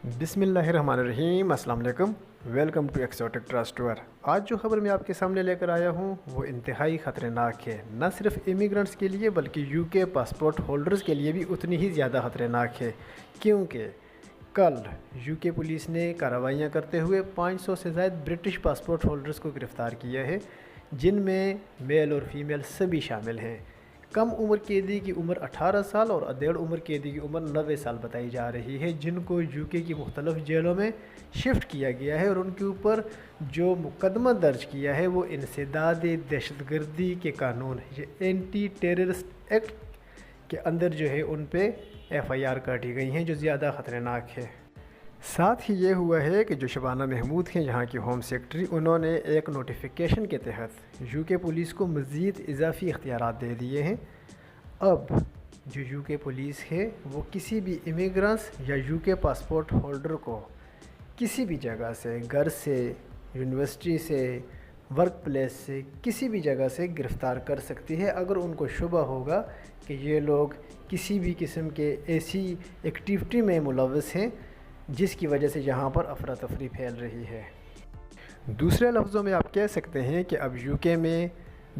बिस्मिल्लाहिर्रहमानिर्रहीम। अस्सलाम वालेकुम। Welcome to exotic trust tour. आज जो खबर मैं आपके सामने लेकर आया हूँ वो इंतहाई ख़तरनाक है, न सिर्फ इमिग्रेंट्स के लिए बल्कि यूके पासपोर्ट होल्डर्स के लिए भी उतनी ही ज़्यादा ख़तरनाक है, क्योंकि कल यूके पुलिस ने कार्रवाइयाँ करते हुए 500 से ज़ायद ब्रिटिश पासपोर्ट होल्डर्स को गिरफ़्तार किया है, जिनमें मेल और फीमेल सभी शामिल हैं। कम उम्र कैदी की उम्र 18 साल और अधेड़ उम्र कैदी की उम्र 90 साल बताई जा रही है, जिनको यूके की मुख्तलिफ जेलों में शिफ्ट किया गया है और उनके ऊपर जो मुकदमा दर्ज किया है वो इंसदाद दहशतगर्दी के कानून, ये एंटी टेररिस्ट एक्ट के अंदर जो है उन पे FIR काटी गई हैं, जो ज़्यादा ख़तरनाक है। साथ ही ये हुआ है कि जो शबाना महमूद हैं यहाँ की होम सेक्रेटरी, उन्होंने एक नोटिफिकेशन के तहत यूके पुलिस को मज़ीद इजाफ़ी इख्तियारात दे दिए हैं। अब जो यूके पुलिस है वो किसी भी इमिग्रेंट्स या यूके पासपोर्ट होल्डर को किसी भी जगह से, घर से, यूनिवर्सिटी से, वर्क प्लेस से, किसी भी जगह से गिरफ़्तार कर सकती है अगर उनको शुबा होगा कि ये लोग किसी भी किस्म के ऐसी एक्टिविटी में मुलव्वस हैं जिसकी वजह से यहाँ पर अफरा तफरी फैल रही है। दूसरे लफ्ज़ों में आप कह सकते हैं कि अब यूके में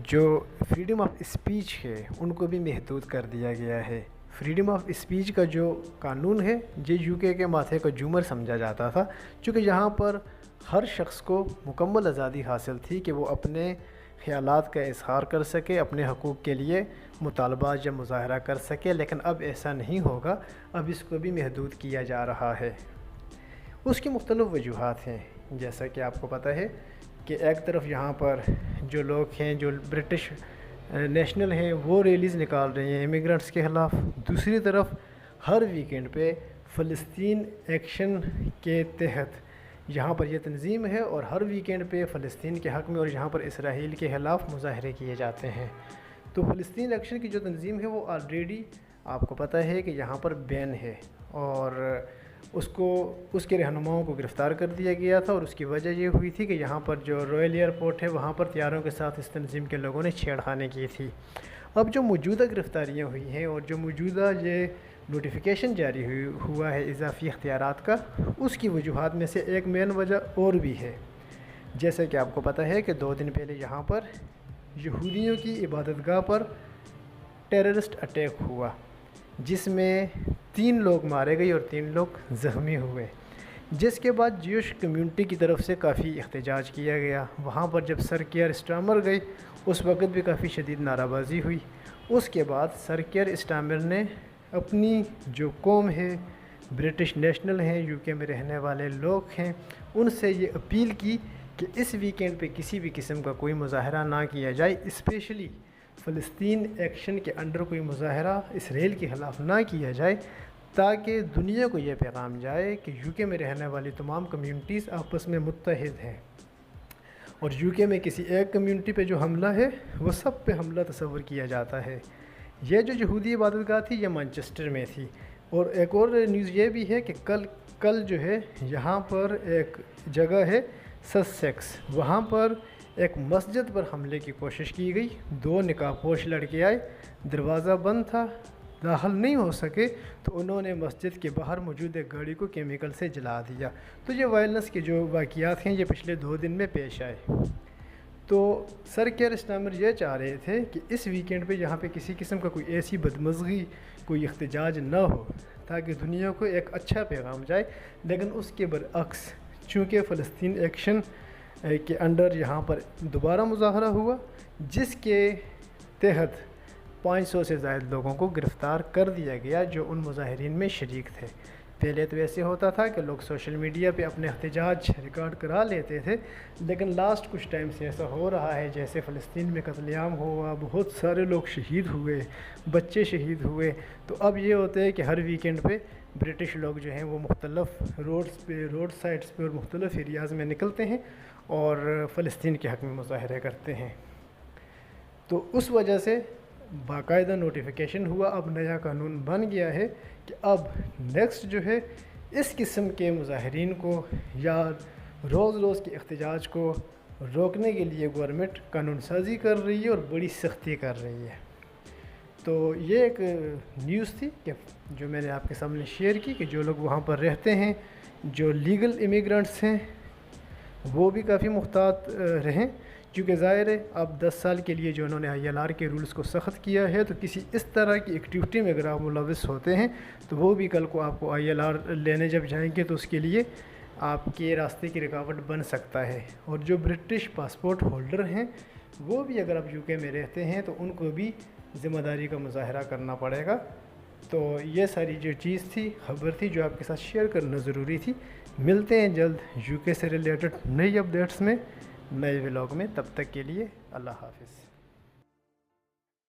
जो फ्रीडम ऑफ स्पीच है उनको भी महदूद कर दिया गया है। फ्रीडम ऑफ स्पीच का जो कानून है ये यूके के माथे का झूमर समझा जाता था, क्योंकि यहाँ पर हर शख्स को मुकम्मल आज़ादी हासिल थी कि वो अपने ख़यालात का इज़हार कर सके, अपने हकूक़ के लिए मुतालबात या मुज़ाहरा कर सके, लेकिन अब ऐसा नहीं होगा। अब इसको भी महदूद किया जा रहा है। उसकी मुख्तलिफ़ वजूहात हैं, जैसा कि आपको पता है कि एक तरफ यहाँ पर जो लोग हैं जो ब्रिटिश नेशनल हैं वो रैलीज़ निकाल रहे हैं इमिग्रेंट्स के ख़िलाफ़। दूसरी तरफ हर वीकेंड पे फ़लस्तीन एक्शन के तहत यहाँ पर यह तंज़ीम है और हर वीकेंड पे फ़लस्तीन के हक़ में और यहाँ पर इसराइल के ख़िलाफ़ मुज़ाहरे किए जाते हैं। तो फ़लस्तीन एक्शन की जो तंज़ीम है वो ऑलरेडी आपको पता है कि यहाँ पर बैन है और उसके रहनुमाओं को गिरफ़्तार कर दिया गया था, और उसकी वजह ये हुई थी कि यहाँ पर जो रॉयल एयरपोर्ट है वहाँ पर तैयारों के साथ इस तंज़ीम के लोगों ने छेड़खानी की थी। अब जो मौजूदा गिरफ़्तारियाँ हुई हैं और जो मौजूदा ये नोटिफिकेशन जारी हुआ है इजाफ़ी इख्तियारात का, उसकी वजूहात में से एक मेन वजह और भी है। जैसे कि आपको पता है कि 2 दिन पहले यहाँ पर यहूदियों की इबादतगाह पर टेररिस्ट अटैक हुआ, जिसमें 3 लोग मारे गए और 3 लोग ज़ख्मी हुए, जिसके बाद ज्यूश कम्युनिटी की तरफ से काफ़ी एहतजाज किया गया। वहाँ पर जब सर कियर स्टामर गए उस वक़्त भी काफ़ी शदीद नाराबाजी हुई। उसके बाद सर कियर स्टामर ने अपनी जो कौम है, ब्रिटिश नेशनल हैं, यूके में रहने वाले लोग हैं, उनसे ये अपील की कि इस वीकेंड पे किसी भी किस्म का कोई मुज़ाहरा ना किया जाए, स्पेशली फ़लस्तीन एक्शन के अंडर कोई मुज़ाहरा इसराइल के ख़िलाफ़ ना किया जाए, ताकि दुनिया को ये पैगाम जाए कि यूके में रहने वाली तमाम कम्युनिटीज़ आपस में मुत्तहिद हैं और यूके में किसी एक कम्युनिटी पे जो हमला है वो सब पे हमला तस्वर किया जाता है। यह जो यहूदी इबादतगाह थी ये मैनचेस्टर में थी, और एक और न्यूज़ ये भी है कि कल जो है यहाँ पर एक जगह है ससेक्स, वहाँ पर एक मस्जिद पर हमले की कोशिश की गई। 2 निकाहपोश लड़के आए, दरवाज़ा बंद था, दाखिल नहीं हो सके तो उन्होंने मस्जिद के बाहर मौजूद एक गाड़ी को केमिकल से जला दिया। तो ये वायलेंस के जो वाक़यात हैं ये पिछले 2 दिन में पेश आए। तो सर कियर स्टामर ये चाह रहे थे कि इस वीकेंड पे यहाँ पे किसी किस्म का कोई ऐसी बदमज़गी, कोई इख्तिजाज ना हो, ताकि दुनिया को एक अच्छा पैगाम जाए। लेकिन उसके बरअक्स चूँकि फ़लस्तीन एक्शन के अंडर यहाँ पर दोबारा मुज़ाहरा हुआ, जिसके तहत 500 से ज़ायद लोगों को गिरफ़्तार कर दिया गया जो उन मुज़ाहिरीन में शरीक थे। पहले तो ऐसे होता था कि लोग सोशल मीडिया पे अपने एहतजाज रिकॉर्ड करा लेते थे, लेकिन लास्ट कुछ टाइम से ऐसा हो रहा है जैसे फ़लस्तीन में कत्लेआम हुआ, बहुत सारे लोग शहीद हुए, बच्चे शहीद हुए। तो अब ये होता है कि हर वीकेंड पे ब्रिटिश लोग जो हैं वो मुख्तलिफ़ रोड साइड्स पे और मुख्तलिफ़ एरियाज़ में निकलते हैं और फ़लस्तीन के हक़ में मुज़ाहरे करते हैं। तो उस वजह से बाकायदा नोटिफिकेशन हुआ, अब नया कानून बन गया है कि अब नेक्स्ट जो है इस किस्म के मुज़ाहिरीन को या रोज़ के एहतजाज को रोकने के लिए गवर्नमेंट कानून साज़ी कर रही है और बड़ी सख्ती कर रही है। تو یہ ایک نیوز تھی کہ جو میں نے آپ کے سامنے شیئر کی کہ جو لوگ وہاں پر رہتے ہیں، جو لیگل امیگرنٹس ہیں، وہ بھی کافی محتاط رہیں، کیونکہ ظاہر ہے اب 10 سال کے لیے جو انہوں نے ILR کے رولز کو سخت کیا ہے، تو کسی اس طرح کی ایکٹیویٹی میں اگر آپ ملوث ہوتے ہیں تو وہ بھی کل کو آپ کو ILR لینے جب جائیں گے تو اس کے لیے آپ کے راستے کی رکاوٹ بن سکتا ہے۔ اور جو برٹش پاسپورٹ ہولڈر ہیں وہ بھی اگر آپ UK میں رہتے ہیں تو ان کو بھی ذمہ داری کا مظاہرہ کرنا پڑے گا۔ تو یہ ساری جو چیز تھی، خبر تھی جو آپ کے ساتھ شیئر کرنا ضروری تھی۔ ملتے ہیں جلد UK سے ریلیٹڈ نئی اپڈیٹس میں، نئے ولاگ میں، تب تک کے لیے اللہ حافظ۔